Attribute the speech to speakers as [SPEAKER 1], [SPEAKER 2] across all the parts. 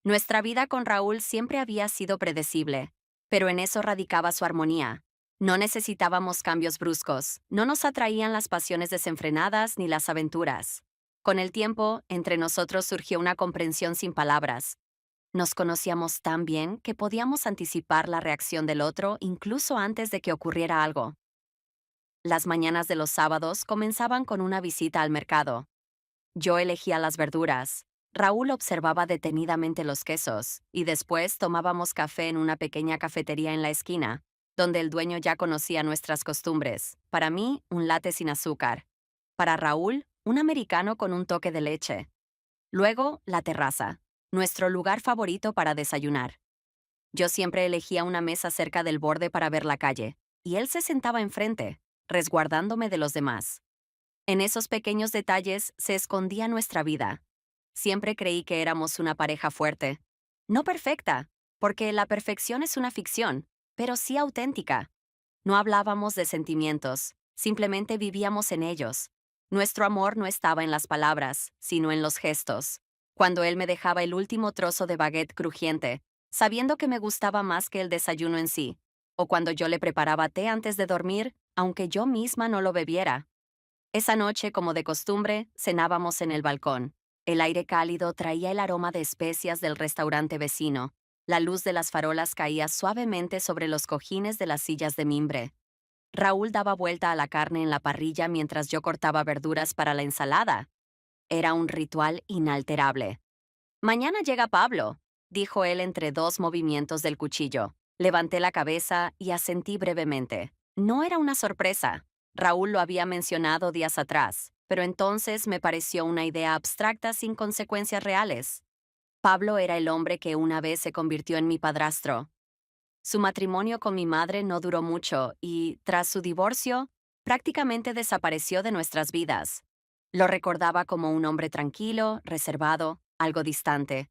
[SPEAKER 1] Nuestra vida con Raúl siempre había sido predecible, pero en eso radicaba su armonía. No necesitábamos cambios bruscos, no nos atraían las pasiones desenfrenadas ni las aventuras. Con el tiempo, entre nosotros surgió una comprensión sin palabras. Nos conocíamos tan bien que podíamos anticipar la reacción del otro incluso antes de que ocurriera algo. Las mañanas de los sábados comenzaban con una visita al mercado. Yo elegía las verduras. Raúl observaba detenidamente los quesos, y después tomábamos café en una pequeña cafetería en la esquina, donde el dueño ya conocía nuestras costumbres. Para mí, un latte sin azúcar. Para Raúl, un americano con un toque de leche. Luego, la terraza, nuestro lugar favorito para desayunar. Yo siempre elegía una mesa cerca del borde para ver la calle, y él se sentaba enfrente, resguardándome de los demás. En esos pequeños detalles se escondía nuestra vida. Siempre creí que éramos una pareja fuerte. No perfecta, porque la perfección es una ficción, pero sí auténtica. No hablábamos de sentimientos, simplemente vivíamos en ellos. Nuestro amor no estaba en las palabras, sino en los gestos. Cuando él me dejaba el último trozo de baguette crujiente, sabiendo que me gustaba más que el desayuno en sí, o cuando yo le preparaba té antes de dormir, aunque yo misma no lo bebiera. Esa noche, como de costumbre, cenábamos en el balcón. El aire cálido traía el aroma de especias del restaurante vecino. La luz de las farolas caía suavemente sobre los cojines de las sillas de mimbre. Raúl daba vuelta a la carne en la parrilla mientras yo cortaba verduras para la ensalada. Era un ritual inalterable. Mañana llega Pablo, dijo él entre dos movimientos del cuchillo. Levanté la cabeza y asentí brevemente. No era una sorpresa. Raúl lo había mencionado días atrás, pero entonces me pareció una idea abstracta sin consecuencias reales. Pablo era el hombre que una vez se convirtió en mi padrastro. Su matrimonio con mi madre no duró mucho y, tras su divorcio, prácticamente desapareció de nuestras vidas. Lo recordaba como un hombre tranquilo, reservado, algo distante.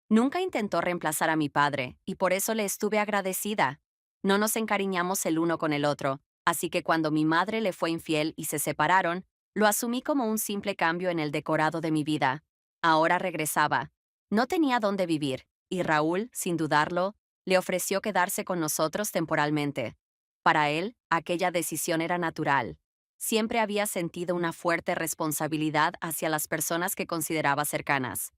[SPEAKER 1] Nunca intentó reemplazar a mi padre, y por eso le estuve agradecida. No nos encariñamos el uno con el otro, así que cuando mi madre le fue infiel y se separaron, lo asumí como un simple cambio en el decorado de mi vida. Ahora regresaba. No tenía dónde vivir, y Raúl, sin dudarlo, le ofreció quedarse con nosotros temporalmente. Para él, aquella decisión era natural. Siempre había sentido una fuerte responsabilidad hacia las personas que consideraba cercanas.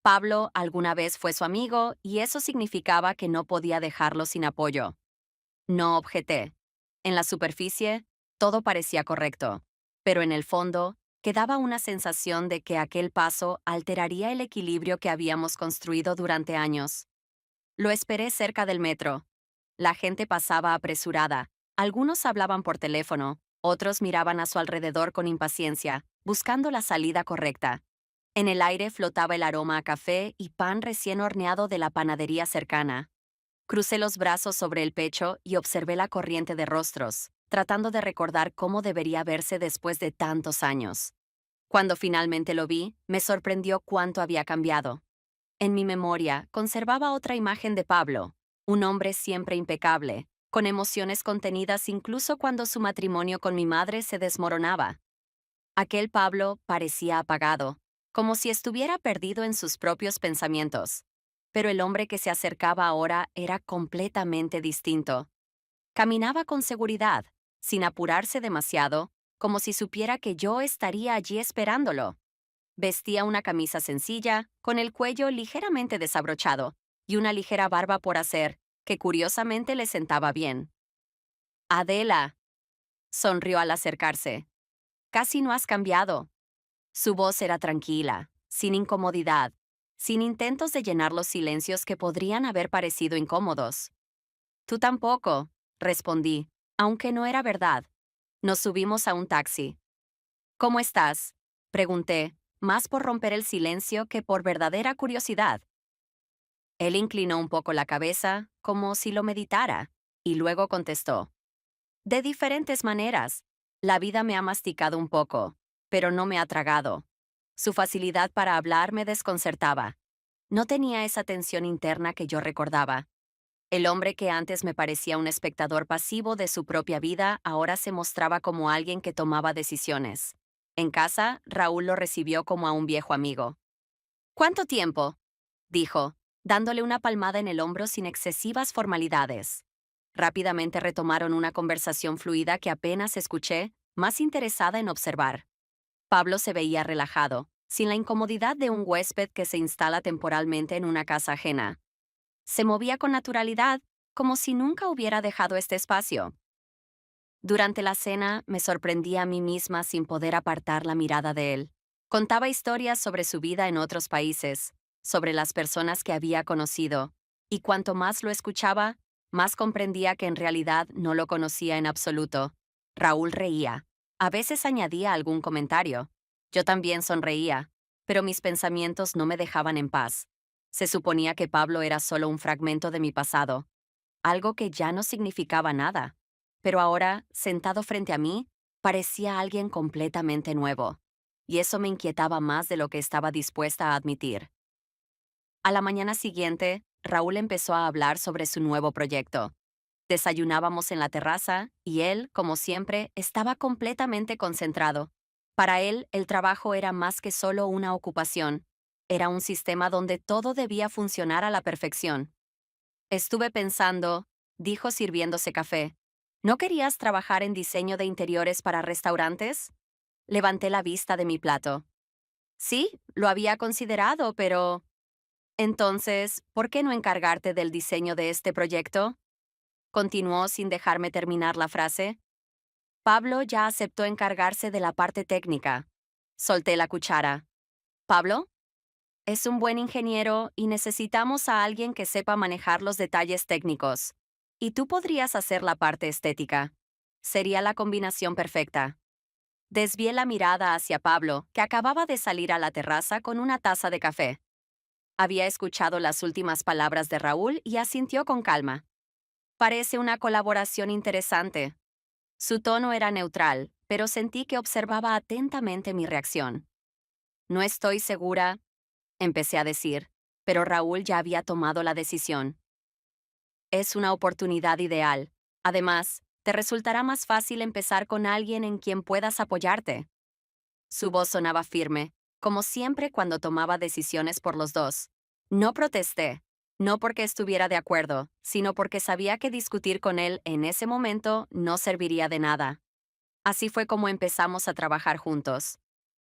[SPEAKER 1] Pablo alguna vez fue su amigo y eso significaba que no podía dejarlo sin apoyo. No objeté. En la superficie, todo parecía correcto, pero en el fondo, quedaba una sensación de que aquel paso alteraría el equilibrio que habíamos construido durante años. Lo esperé cerca del metro. La gente pasaba apresurada. Algunos hablaban por teléfono, otros miraban a su alrededor con impaciencia, buscando la salida correcta. En el aire flotaba el aroma a café y pan recién horneado de la panadería cercana. Crucé los brazos sobre el pecho y observé la corriente de rostros, tratando de recordar cómo debería verse después de tantos años. Cuando finalmente lo vi, me sorprendió cuánto había cambiado. En mi memoria conservaba otra imagen de Pablo, un hombre siempre impecable, con emociones contenidas incluso cuando su matrimonio con mi madre se desmoronaba. Aquel Pablo parecía apagado, como si estuviera perdido en sus propios pensamientos. Pero el hombre que se acercaba ahora era completamente distinto. Caminaba con seguridad, sin apurarse demasiado, como si supiera que yo estaría allí esperándolo. Vestía una camisa sencilla, con el cuello ligeramente desabrochado, y una ligera barba por hacer, que curiosamente le sentaba bien. Adela, sonrió al acercarse. Casi no has cambiado. Su voz era tranquila, sin incomodidad, sin intentos de llenar los silencios que podrían haber parecido incómodos. Tú tampoco, respondí, aunque no era verdad. Nos subimos a un taxi. ¿Cómo estás?, pregunté, más por romper el silencio que por verdadera curiosidad. Él inclinó un poco la cabeza, como si lo meditara, y luego contestó. De diferentes maneras. La vida me ha masticado un poco, pero no me ha tragado. Su facilidad para hablar me desconcertaba. No tenía esa tensión interna que yo recordaba. El hombre que antes me parecía un espectador pasivo de su propia vida ahora se mostraba como alguien que tomaba decisiones. En casa, Raúl lo recibió como a un viejo amigo. ¿Cuánto tiempo?, dijo. dándole una palmada en el hombro sin excesivas formalidades. Rápidamente retomaron una conversación fluida que apenas escuché, más interesada en observar. Pablo se veía relajado, sin la incomodidad de un huésped que se instala temporalmente en una casa ajena. Se movía con naturalidad, como si nunca hubiera dejado este espacio. Durante la cena me sorprendí a mí misma sin poder apartar la mirada de él. Contaba historias sobre su vida en otros países, sobre las personas que había conocido, y cuanto más lo escuchaba, más comprendía que en realidad no lo conocía en absoluto. Raúl reía. A veces añadía algún comentario. Yo también sonreía, pero mis pensamientos no me dejaban en paz. Se suponía que Pablo era solo un fragmento de mi pasado, algo que ya no significaba nada. Pero ahora, sentado frente a mí, parecía alguien completamente nuevo, y eso me inquietaba más de lo que estaba dispuesta a admitir. A la mañana siguiente, Raúl empezó a hablar sobre su nuevo proyecto. Desayunábamos en la terraza, y él, como siempre, estaba completamente concentrado. Para él, el trabajo era más que solo una ocupación. Era un sistema donde todo debía funcionar a la perfección. Estuve pensando, dijo sirviéndose café. ¿No querías trabajar en diseño de interiores para restaurantes? Levanté la vista de mi plato. Sí, lo había considerado, pero... Entonces, ¿por qué no encargarte del diseño de este proyecto? Continuó sin dejarme terminar la frase. Pablo ya aceptó encargarse de la parte técnica. Solté la cuchara. ¿Pablo? Es un buen ingeniero y necesitamos a alguien que sepa manejar los detalles técnicos. Y tú podrías hacer la parte estética. Sería la combinación perfecta. Desvié la mirada hacia Pablo, que acababa de salir a la terraza con una taza de café. Había escuchado las últimas palabras de Raúl y asintió con calma. Parece una colaboración interesante. Su tono era neutral, pero sentí que observaba atentamente mi reacción. No estoy segura, empecé a decir, pero Raúl ya había tomado la decisión. Es una oportunidad ideal. Además, te resultará más fácil empezar con alguien en quien puedas apoyarte. Su voz sonaba firme, como siempre cuando tomaba decisiones por los dos. No protesté, no porque estuviera de acuerdo, sino porque sabía que discutir con él en ese momento no serviría de nada. Así fue como empezamos a trabajar juntos.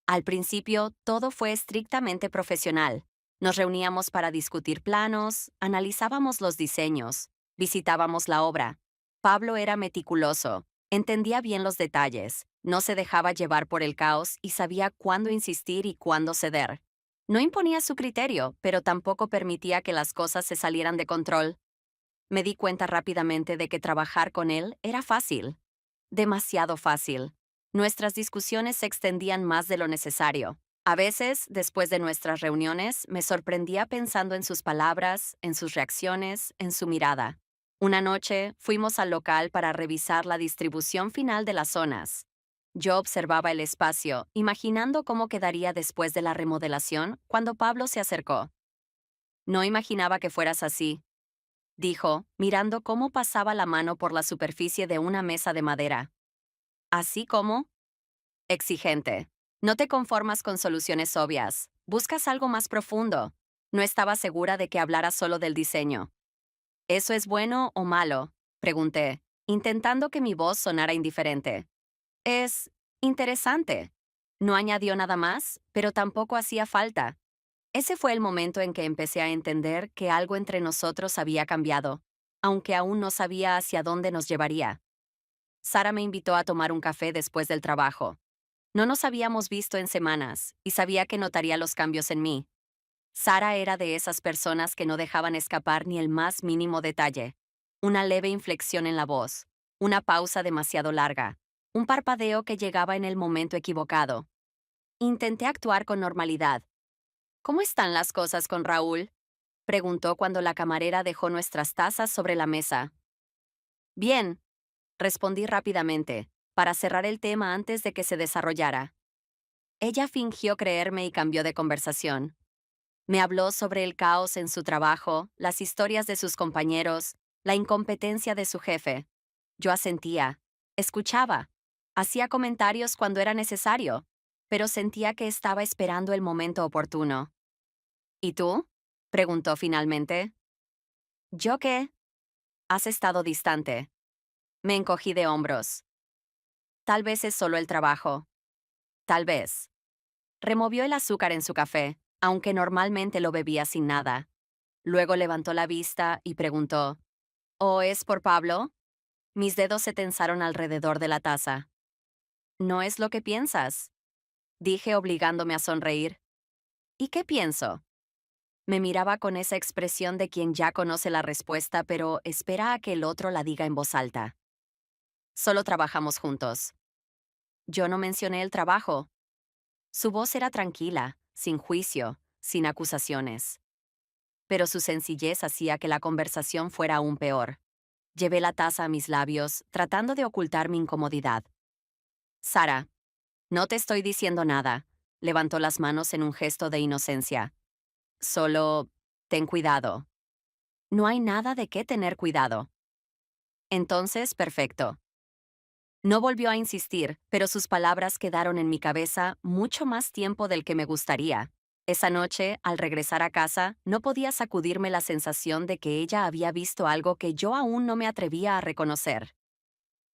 [SPEAKER 1] Al principio, todo fue estrictamente profesional. Nos reuníamos para discutir planos, analizábamos los diseños, visitábamos la obra. Pablo era meticuloso, entendía bien los detalles, no se dejaba llevar por el caos y sabía cuándo insistir y cuándo ceder. No imponía su criterio, pero tampoco permitía que las cosas se salieran de control. Me di cuenta rápidamente de que trabajar con él era fácil. Demasiado fácil. Nuestras discusiones se extendían más de lo necesario. A veces, después de nuestras reuniones, me sorprendía pensando en sus palabras, en sus reacciones, en su mirada. Una noche, fuimos al local para revisar la distribución final de las zonas. Yo observaba el espacio, imaginando cómo quedaría después de la remodelación, cuando Pablo se acercó. No imaginaba que fueras así, dijo, mirando cómo pasaba la mano por la superficie de una mesa de madera. Así como, exigente. No te conformas con soluciones obvias. Buscas algo más profundo. No estaba segura de que hablara solo del diseño. ¿Eso es bueno o malo? Pregunté, intentando que mi voz sonara indiferente. Es interesante. No añadió nada más, pero tampoco hacía falta. Ese fue el momento en que empecé a entender que algo entre nosotros había cambiado, aunque aún no sabía hacia dónde nos llevaría. Sara me invitó a tomar un café después del trabajo. No nos habíamos visto en semanas, y sabía que notaría los cambios en mí. Sara era de esas personas que no dejaban escapar ni el más mínimo detalle. Una leve inflexión en la voz, una pausa demasiado larga, un parpadeo que llegaba en el momento equivocado. Intenté actuar con normalidad. ¿Cómo están las cosas con Raúl? Preguntó cuando la camarera dejó nuestras tazas sobre la mesa. Bien, respondí rápidamente, para cerrar el tema antes de que se desarrollara. Ella fingió creerme y cambió de conversación. Me habló sobre el caos en su trabajo, las historias de sus compañeros, la incompetencia de su jefe. Yo asentía, escuchaba, hacía comentarios cuando era necesario, pero sentía que estaba esperando el momento oportuno. ¿Y tú? Preguntó finalmente. ¿Yo qué? Has estado distante. Me encogí de hombros. Tal vez es solo el trabajo. Tal vez. Removió el azúcar en su café, aunque normalmente lo bebía sin nada. Luego levantó la vista y preguntó, ¿O es por Pablo? Mis dedos se tensaron alrededor de la taza. No es lo que piensas, dije obligándome a sonreír. ¿Y qué pienso? Me miraba con esa expresión de quien ya conoce la respuesta pero espera a que el otro la diga en voz alta. Solo trabajamos juntos. Yo no mencioné el trabajo. Su voz era tranquila, sin juicio, sin acusaciones. Pero su sencillez hacía que la conversación fuera aún peor. Llevé la taza a mis labios, tratando de ocultar mi incomodidad. Sara, no te estoy diciendo nada. Levantó las manos en un gesto de inocencia. Solo, ten cuidado. No hay nada de qué tener cuidado. Entonces, perfecto. No volvió a insistir, pero sus palabras quedaron en mi cabeza mucho más tiempo del que me gustaría. Esa noche, al regresar a casa, no podía sacudirme la sensación de que ella había visto algo que yo aún no me atrevía a reconocer.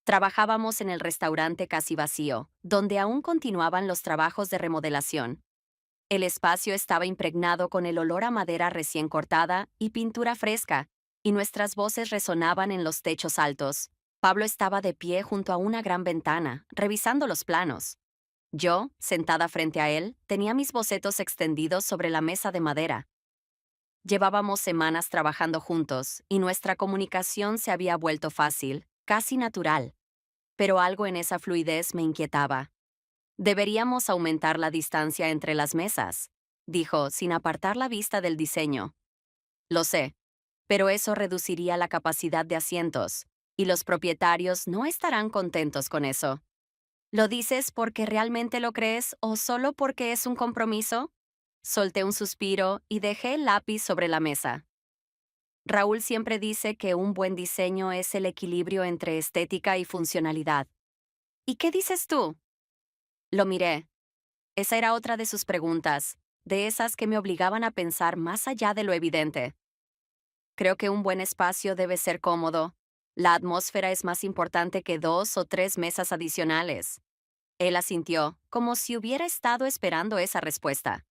[SPEAKER 1] Trabajábamos en el restaurante casi vacío, donde aún continuaban los trabajos de remodelación. El espacio estaba impregnado con el olor a madera recién cortada y pintura fresca, y nuestras voces resonaban en los techos altos. Pablo estaba de pie junto a una gran ventana, revisando los planos. Yo, sentada frente a él, tenía mis bocetos extendidos sobre la mesa de madera. Llevábamos semanas trabajando juntos, y nuestra comunicación se había vuelto fácil, casi natural. Pero algo en esa fluidez me inquietaba. Deberíamos aumentar la distancia entre las mesas, dijo, sin apartar la vista del diseño. Lo sé, pero eso reduciría la capacidad de asientos, y los propietarios no estarán contentos con eso. ¿Lo dices porque realmente lo crees o solo porque es un compromiso? Solté un suspiro y dejé el lápiz sobre la mesa. Raúl siempre dice que un buen diseño es el equilibrio entre estética y funcionalidad. ¿Y qué dices tú? Lo miré. Esa era otra de sus preguntas, de esas que me obligaban a pensar más allá de lo evidente. Creo que un buen espacio debe ser cómodo. La atmósfera es más importante que 2 o 3 mesas adicionales. Él asintió, como si hubiera estado esperando esa respuesta.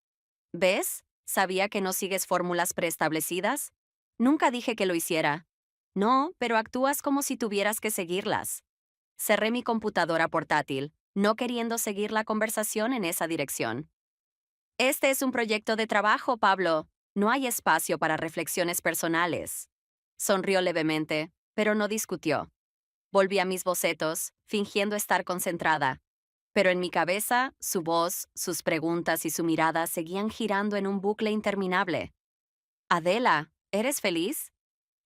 [SPEAKER 1] ¿Ves? Sabía que no sigues fórmulas preestablecidas. Nunca dije que lo hiciera. No, pero actúas como si tuvieras que seguirlas. Cerré mi computadora portátil, no queriendo seguir la conversación en esa dirección. Este es un proyecto de trabajo, Pablo. No hay espacio para reflexiones personales. Sonrió levemente, pero no discutió. Volví a mis bocetos, fingiendo estar concentrada. Pero en mi cabeza, su voz, sus preguntas y su mirada seguían girando en un bucle interminable. Adela, ¿eres feliz?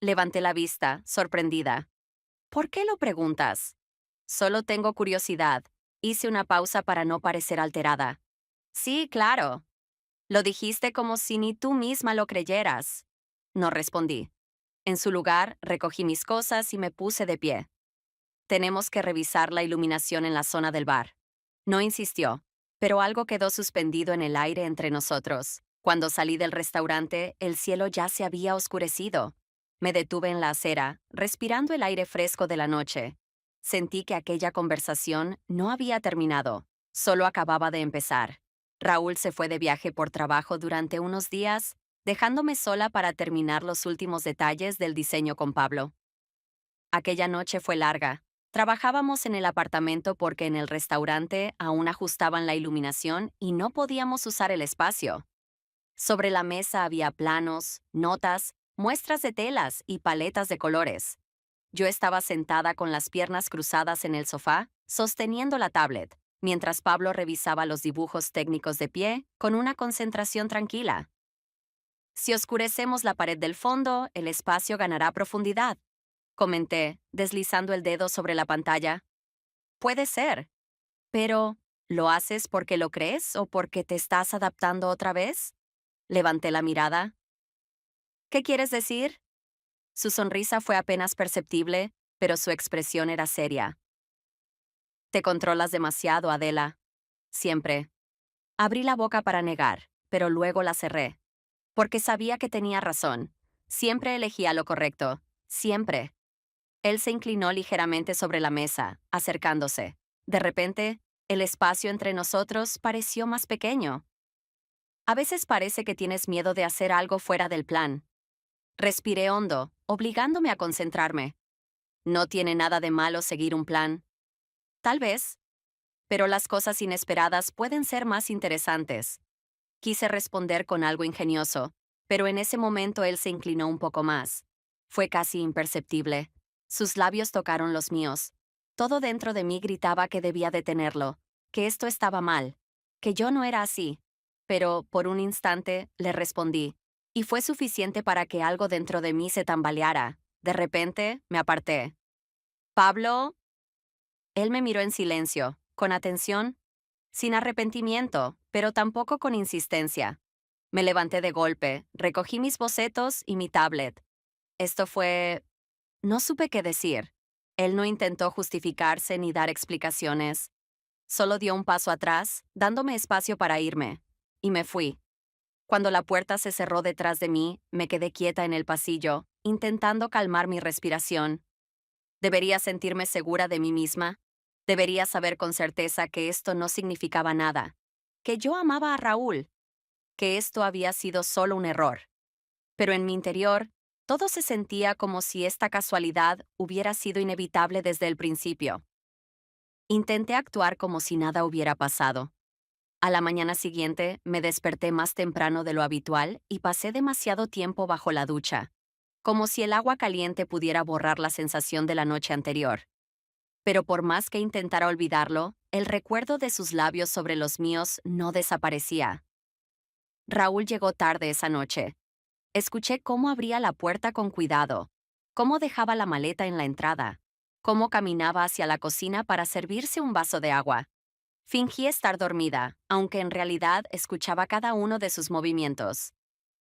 [SPEAKER 1] Levanté la vista, sorprendida. ¿Por qué lo preguntas? Solo tengo curiosidad. Hice una pausa para no parecer alterada. Sí, claro. Lo dijiste como si ni tú misma lo creyeras. No respondí. En su lugar, recogí mis cosas y me puse de pie. Tenemos que revisar la iluminación en la zona del bar. No insistió, pero algo quedó suspendido en el aire entre nosotros. Cuando salí del restaurante, el cielo ya se había oscurecido. Me detuve en la acera, respirando el aire fresco de la noche. Sentí que aquella conversación no había terminado, solo acababa de empezar. Raúl se fue de viaje por trabajo durante unos días, dejándome sola para terminar los últimos detalles del diseño con Pablo. Aquella noche fue larga. Trabajábamos en el apartamento porque en el restaurante aún ajustaban la iluminación y no podíamos usar el espacio. Sobre la mesa había planos, notas, muestras de telas y paletas de colores. Yo estaba sentada con las piernas cruzadas en el sofá, sosteniendo la tablet, mientras Pablo revisaba los dibujos técnicos de pie con una concentración tranquila. Si oscurecemos la pared del fondo, el espacio ganará profundidad, comenté, deslizando el dedo sobre la pantalla. Puede ser, pero ¿lo haces porque lo crees o porque te estás adaptando otra vez? Levanté la mirada. ¿Qué quieres decir? Su sonrisa fue apenas perceptible, pero su expresión era seria. Te controlas demasiado, Adela. Siempre. Abrí la boca para negar, pero luego la cerré. porque sabía que tenía razón. Siempre elegía lo correcto. Siempre. Él se inclinó ligeramente sobre la mesa, acercándose. De repente, el espacio entre nosotros pareció más pequeño. A veces parece que tienes miedo de hacer algo fuera del plan. Respiré hondo, obligándome a concentrarme. No tiene nada de malo seguir un plan. Tal vez, pero las cosas inesperadas pueden ser más interesantes. Quise responder con algo ingenioso, pero en ese momento él se inclinó un poco más. Fue casi imperceptible. Sus labios tocaron los míos. Todo dentro de mí gritaba que debía detenerlo, que esto estaba mal, que yo no era así. Pero, por un instante, le respondí, y fue suficiente para que algo dentro de mí se tambaleara. De repente, me aparté. Pablo. Él me miró en silencio, con atención, sin arrepentimiento, pero tampoco con insistencia. Me levanté de golpe, recogí mis bocetos y mi tablet. Esto fue... No supe qué decir. Él no intentó justificarse ni dar explicaciones. Solo dio un paso atrás, dándome espacio para irme. Y me fui. Cuando la puerta se cerró detrás de mí, me quedé quieta en el pasillo, intentando calmar mi respiración. Debería sentirme segura de mí misma. Debería saber con certeza que esto no significaba nada. Que yo amaba a Raúl. Que esto había sido solo un error. Pero en mi interior, todo se sentía como si esta casualidad hubiera sido inevitable desde el principio. Intenté actuar como si nada hubiera pasado. A la mañana siguiente me desperté más temprano de lo habitual y pasé demasiado tiempo bajo la ducha, como si el agua caliente pudiera borrar la sensación de la noche anterior. Pero por más que intentara olvidarlo, el recuerdo de sus labios sobre los míos no desaparecía. Raúl llegó tarde esa noche. Escuché cómo abría la puerta con cuidado, cómo dejaba la maleta en la entrada, cómo caminaba hacia la cocina para servirse un vaso de agua. Fingí estar dormida, aunque en realidad escuchaba cada uno de sus movimientos.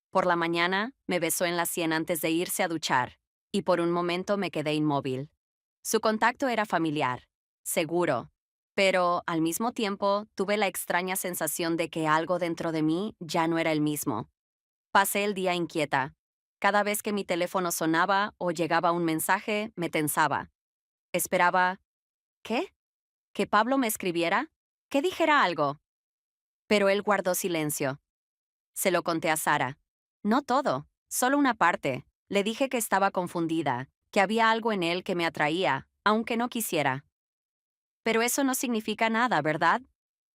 [SPEAKER 1] Por la mañana, me besó en la sien antes de irse a duchar, y por un momento me quedé inmóvil. Su contacto era familiar, seguro, pero, al mismo tiempo, tuve la extraña sensación de que algo dentro de mí ya no era el mismo. Pasé el día inquieta. Cada vez que mi teléfono sonaba o llegaba un mensaje, me tensaba. Esperaba... ¿Qué? ¿Que Pablo me escribiera? ¿Que dijera algo? Pero él guardó silencio. Se lo conté a Sara. No todo, solo una parte. Le dije que estaba confundida, que había algo en él que me atraía, aunque no quisiera. Pero eso no significa nada, ¿verdad?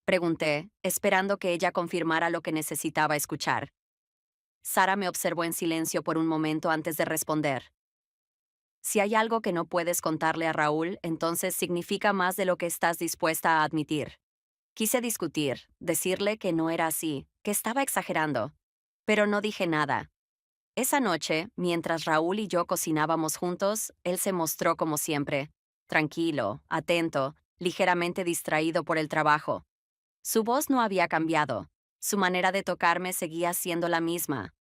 [SPEAKER 1] Pregunté, esperando que ella confirmara lo que necesitaba escuchar. Sara me observó en silencio por un momento antes de responder. Si hay algo que no puedes contarle a Raúl, entonces significa más de lo que estás dispuesta a admitir. Quise discutir, decirle que no era así, que estaba exagerando. Pero no dije nada. Esa noche, mientras Raúl y yo cocinábamos juntos, él se mostró como siempre, tranquilo, atento, ligeramente distraído por el trabajo. Su voz no había cambiado. Su manera de tocarme seguía siendo la misma.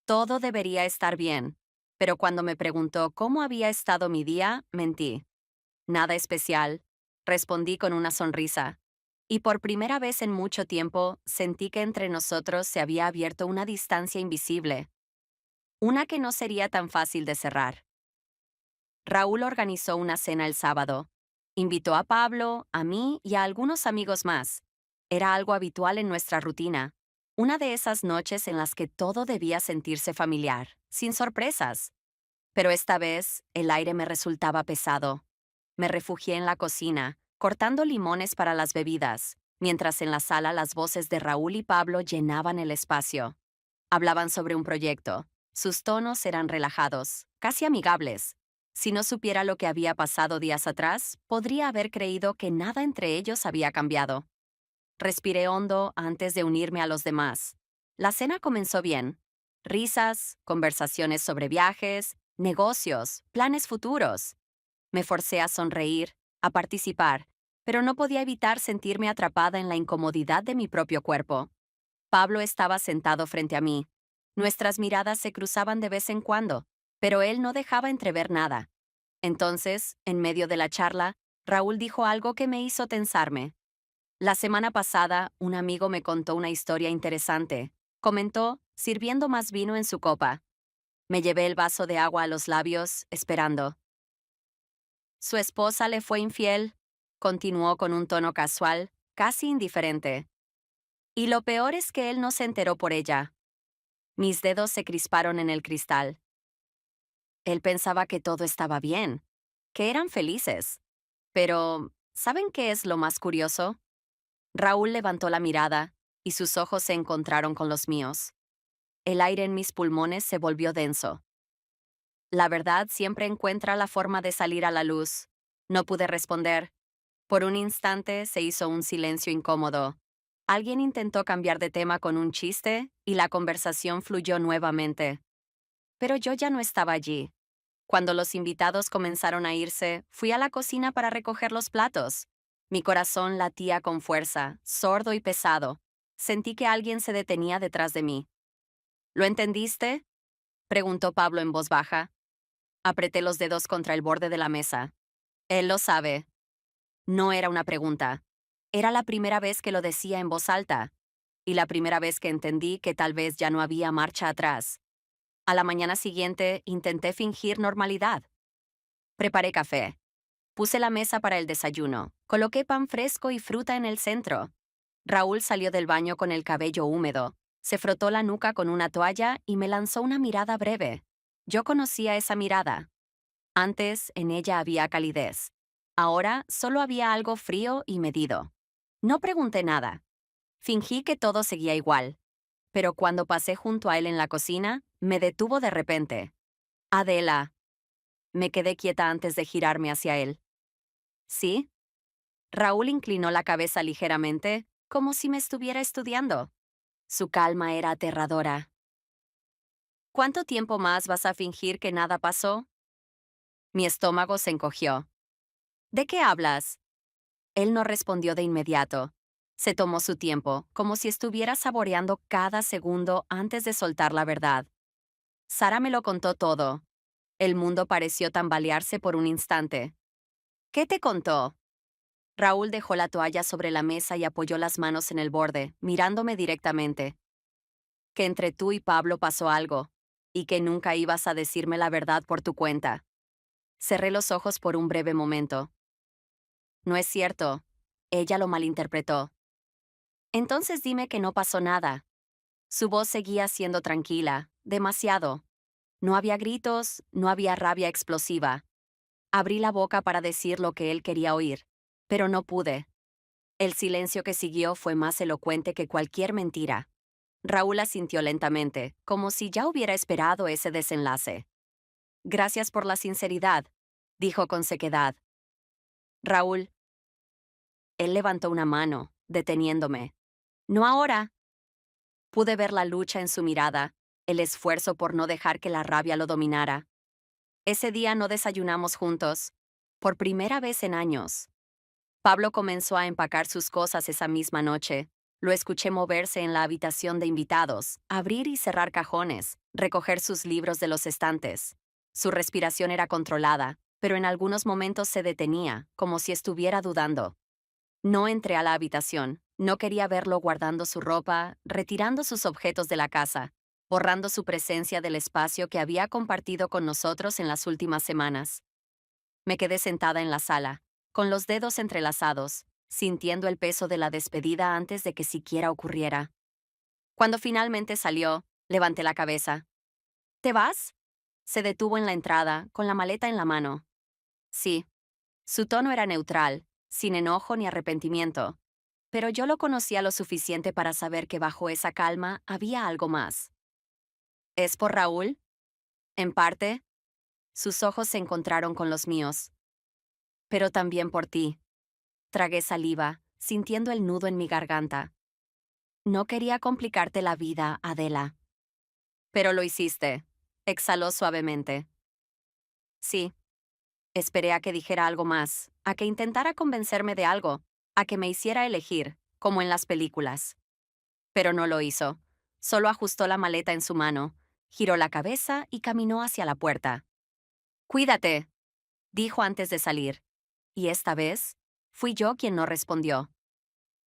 [SPEAKER 1] Todo debería estar bien. Pero cuando me preguntó cómo había estado mi día, mentí. Nada especial, respondí con una sonrisa. Y por primera vez en mucho tiempo, sentí que entre nosotros se había abierto una distancia invisible. Una que no sería tan fácil de cerrar. Raúl organizó una cena el sábado. Invitó a Pablo, a mí y a algunos amigos más. Era algo habitual en nuestra rutina. Una de esas noches en las que todo debía sentirse familiar, sin sorpresas. Pero esta vez, el aire me resultaba pesado. Me refugié en la cocina, cortando limones para las bebidas, mientras en la sala las voces de Raúl y Pablo llenaban el espacio. Hablaban sobre un proyecto. Sus tonos eran relajados, casi amigables. Si no supiera lo que había pasado días atrás, podría haber creído que nada entre ellos había cambiado. Respiré hondo antes de unirme a los demás. La cena comenzó bien. Risas, conversaciones sobre viajes, negocios, planes futuros. Me forcé a sonreír, a participar, pero no podía evitar sentirme atrapada en la incomodidad de mi propio cuerpo. Pablo estaba sentado frente a mí. Nuestras miradas se cruzaban de vez en cuando, pero él no dejaba entrever nada. Entonces, en medio de la charla, Raúl dijo algo que me hizo tensarme. La semana pasada, un amigo me contó una historia interesante. comentó, sirviendo más vino en su copa. Me llevé el vaso de agua a los labios, esperando. Su esposa le fue infiel, continuó con un tono casual, casi indiferente. Y lo peor es que él no se enteró por ella. Mis dedos se crisparon en el cristal. Él pensaba que todo estaba bien, que eran felices. Pero, ¿saben qué es lo más curioso? Raúl levantó la mirada, y sus ojos se encontraron con los míos. El aire en mis pulmones se volvió denso. La verdad siempre encuentra la forma de salir a la luz. No pude responder. Por un instante se hizo un silencio incómodo. Alguien intentó cambiar de tema con un chiste y la conversación fluyó nuevamente. Pero yo ya no estaba allí. Cuando los invitados comenzaron a irse, fui a la cocina para recoger los platos. Mi corazón latía con fuerza, sordo y pesado. Sentí que alguien se detenía detrás de mí. ¿Lo entendiste?, preguntó Pablo en voz baja. Apreté los dedos contra el borde de la mesa. Él lo sabe. No era una pregunta. Era la primera vez que lo decía en voz alta. Y la primera vez que entendí que tal vez ya no había marcha atrás. A la mañana siguiente intenté fingir normalidad. Preparé café. Puse la mesa para el desayuno. Coloqué pan fresco y fruta en el centro. Raúl salió del baño con el cabello húmedo. Se frotó la nuca con una toalla y me lanzó una mirada breve. Yo conocía esa mirada. Antes, en ella había calidez. Ahora, solo había algo frío y medido. No pregunté nada. Fingí que todo seguía igual. Pero cuando pasé junto a él en la cocina, me detuvo de repente. Adela. Me quedé quieta antes de girarme hacia él. ¿Sí? Raúl inclinó la cabeza ligeramente, como si me estuviera estudiando. Su calma era aterradora. ¿Cuánto tiempo más vas a fingir que nada pasó? Mi estómago se encogió. ¿De qué hablas? Él no respondió de inmediato. Se tomó su tiempo, como si estuviera saboreando cada segundo antes de soltar la verdad. Sara me lo contó todo. El mundo pareció tambalearse por un instante. ¿Qué te contó? Raúl dejó la toalla sobre la mesa y apoyó las manos en el borde, mirándome directamente. Que entre tú y Pablo pasó algo, y que nunca ibas a decirme la verdad por tu cuenta. Cerré los ojos por un breve momento. No es cierto. Ella lo malinterpretó. Entonces dime que no pasó nada. Su voz seguía siendo tranquila, demasiado. No había gritos, no había rabia explosiva. Abrí la boca para decir lo que él quería oír, pero no pude. El silencio que siguió fue más elocuente que cualquier mentira. Raúl asintió lentamente, como si ya hubiera esperado ese desenlace. Gracias por la sinceridad, dijo con sequedad. Raúl. Él levantó una mano, deteniéndome. No ahora. Pude ver la lucha en su mirada, el esfuerzo por no dejar que la rabia lo dominara. Ese día no desayunamos juntos, por primera vez en años. Pablo comenzó a empacar sus cosas esa misma noche. Lo escuché moverse en la habitación de invitados, abrir y cerrar cajones, recoger sus libros de los estantes. Su respiración era controlada, pero en algunos momentos se detenía, como si estuviera dudando. No entré a la habitación. No quería verlo guardando su ropa, retirando sus objetos de la casa, borrando su presencia del espacio que había compartido con nosotros en las últimas semanas. Me quedé sentada en la sala, con los dedos entrelazados, sintiendo el peso de la despedida antes de que siquiera ocurriera. Cuando finalmente salió, levanté la cabeza. ¿Te vas? Se detuvo en la entrada, con la maleta en la mano. Sí. Su tono era neutral, sin enojo ni arrepentimiento. Pero yo lo conocía lo suficiente para saber que bajo esa calma había algo más. ¿Es por Raúl? En parte. Sus ojos se encontraron con los míos. Pero también por ti. Tragué saliva, sintiendo el nudo en mi garganta. No quería complicarte la vida, Adela. Pero lo hiciste. Exhaló suavemente. Sí. Esperé a que dijera algo más, a que intentara convencerme de algo, a que me hiciera elegir, como en las películas. Pero no lo hizo. Solo ajustó la maleta en su mano, giró la cabeza y caminó hacia la puerta. Cuídate, dijo antes de salir. Y esta vez, fui yo quien no respondió.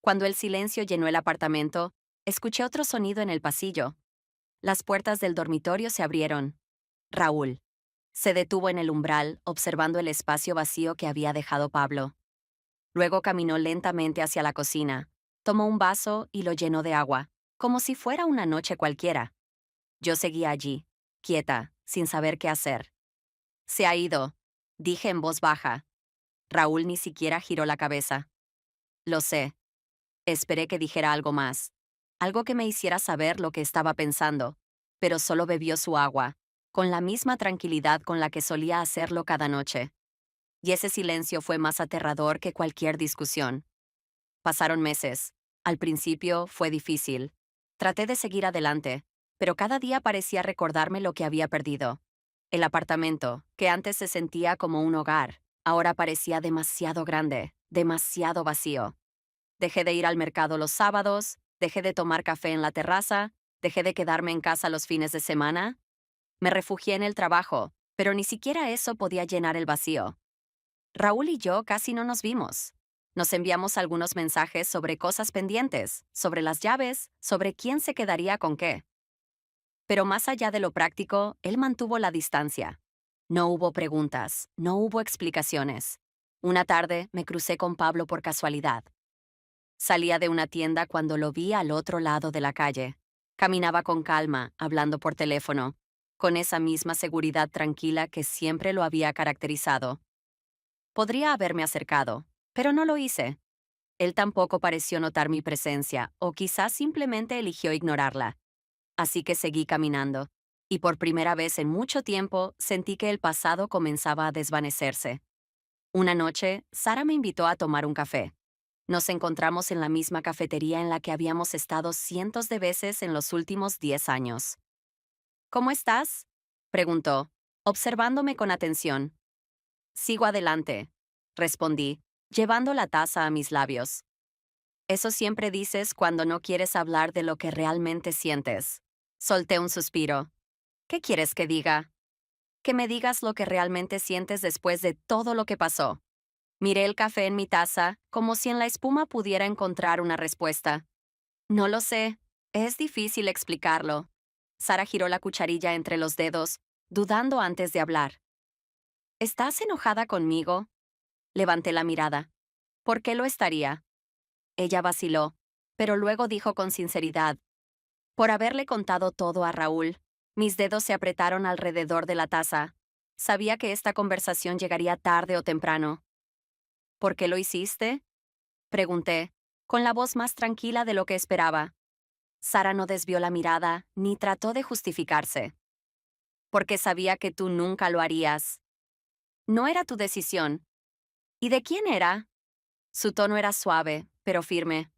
[SPEAKER 1] Cuando el silencio llenó el apartamento, Escuché otro sonido en el pasillo. Las puertas del dormitorio se abrieron. Raúl. Se detuvo en el umbral, observando el espacio vacío que había dejado Pablo. Luego caminó lentamente hacia la cocina. Tomó un vaso y lo llenó de agua, como si fuera una noche cualquiera. Yo seguía allí, quieta, sin saber qué hacer. Se ha ido, dije en voz baja. Raúl ni siquiera giró la cabeza. Lo sé. Esperé que dijera algo más, algo que me hiciera saber lo que estaba pensando, pero solo bebió su agua, con la misma tranquilidad con la que solía hacerlo cada noche. Y ese silencio fue más aterrador que cualquier discusión. Pasaron meses. Al principio fue difícil. Traté de seguir adelante, pero cada día parecía recordarme lo que había perdido. El apartamento, que antes se sentía como un hogar, ahora parecía demasiado grande, demasiado vacío. Dejé de ir al mercado los sábados, dejé de tomar café en la terraza, dejé de quedarme en casa los fines de semana. Me refugié en el trabajo, pero ni siquiera eso podía llenar el vacío. Raúl y yo casi no nos vimos. Nos enviamos algunos mensajes sobre cosas pendientes, sobre las llaves, sobre quién se quedaría con qué. Pero más allá de lo práctico, él mantuvo la distancia. No hubo preguntas, no hubo explicaciones. Una tarde me crucé con Pablo por casualidad. Salía de una tienda cuando lo vi al otro lado de la calle. Caminaba con calma, hablando por teléfono, con esa misma seguridad tranquila que siempre lo había caracterizado. Podría haberme acercado, pero no lo hice. Él tampoco pareció notar mi presencia, o quizás simplemente eligió ignorarla. Así que seguí caminando, y por primera vez en mucho tiempo sentí que el pasado comenzaba a desvanecerse. Una noche, Sara me invitó a tomar un café. Nos encontramos en la misma cafetería en la que habíamos estado cientos de veces en los últimos 10 años. ¿Cómo estás?, preguntó, observándome con atención. Sigo adelante, respondí, llevando la taza a mis labios. Eso siempre dices cuando no quieres hablar de lo que realmente sientes. Solté un suspiro. ¿Qué quieres que diga? Que me digas lo que realmente sientes después de todo lo que pasó. Miré el café en mi taza, como si en la espuma pudiera encontrar una respuesta. No lo sé. Es difícil explicarlo. Sara giró la cucharilla entre los dedos, dudando antes de hablar. ¿Estás enojada conmigo? Levanté la mirada. ¿Por qué lo estaría? Ella vaciló, pero luego dijo con sinceridad. Por haberle contado todo a Raúl. Mis dedos se apretaron alrededor de la taza. Sabía que esta conversación llegaría tarde o temprano. ¿Por qué lo hiciste?, pregunté, con la voz más tranquila de lo que esperaba. Sara no desvió la mirada, ni trató de justificarse. Porque sabía que tú nunca lo harías. No era tu decisión. ¿Y de quién era? Su tono era suave, pero firme.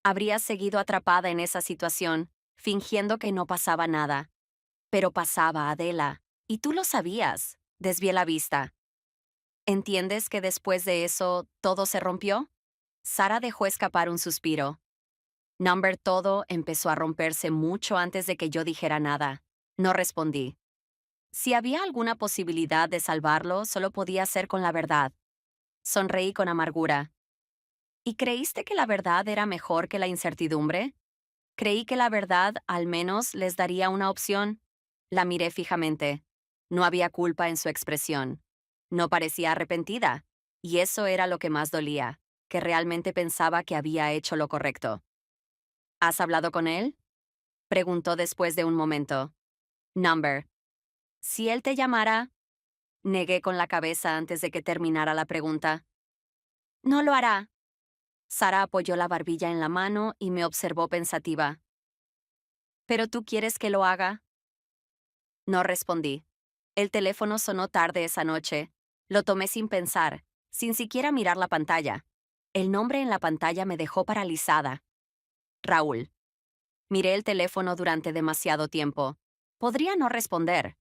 [SPEAKER 1] Habría seguido atrapada en esa situación, fingiendo que no pasaba nada. Pero pasaba, Adela, y tú lo sabías. Desvié la vista. ¿Entiendes que después de eso todo se rompió? Sara dejó escapar un suspiro. Number todo empezó a romperse mucho antes de que yo dijera nada. No respondí. Si había alguna posibilidad de salvarlo, solo podía ser con la verdad. Sonreí con amargura. ¿Y creíste que la verdad era mejor que la incertidumbre? Creí que la verdad, al menos, les daría una opción. La miré fijamente. No había culpa en su expresión. No parecía arrepentida. Y eso era lo que más dolía, que realmente pensaba que había hecho lo correcto. ¿Has hablado con él?, preguntó después de un momento. Number. Si él te llamara, negué con la cabeza antes de que terminara la pregunta. No lo hará. Sara apoyó la barbilla en la mano y me observó pensativa. ¿Pero tú quieres que lo haga? No respondí. El teléfono sonó tarde esa noche. Lo tomé sin pensar, sin siquiera mirar la pantalla. El nombre en la pantalla me dejó paralizada. Raúl. Miré el teléfono durante demasiado tiempo. Podría no responder.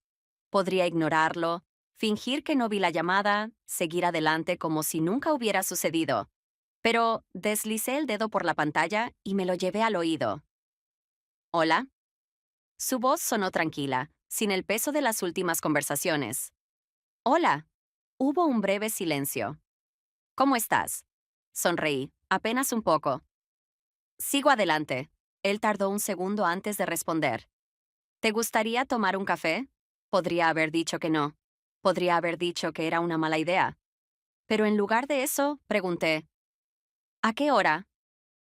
[SPEAKER 1] Podría ignorarlo, fingir que no vi la llamada, seguir adelante como si nunca hubiera sucedido. Pero deslicé el dedo por la pantalla y me lo llevé al oído. ¿Hola? Su voz sonó tranquila, sin el peso de las últimas conversaciones. Hola. Hubo un breve silencio. ¿Cómo estás? Sonreí, apenas un poco. Sigo adelante, Él tardó un segundo antes de responder. ¿Te gustaría tomar un café? Podría haber dicho que no. Podría haber dicho que era una mala idea. Pero en lugar de eso, pregunté, ¿a qué hora?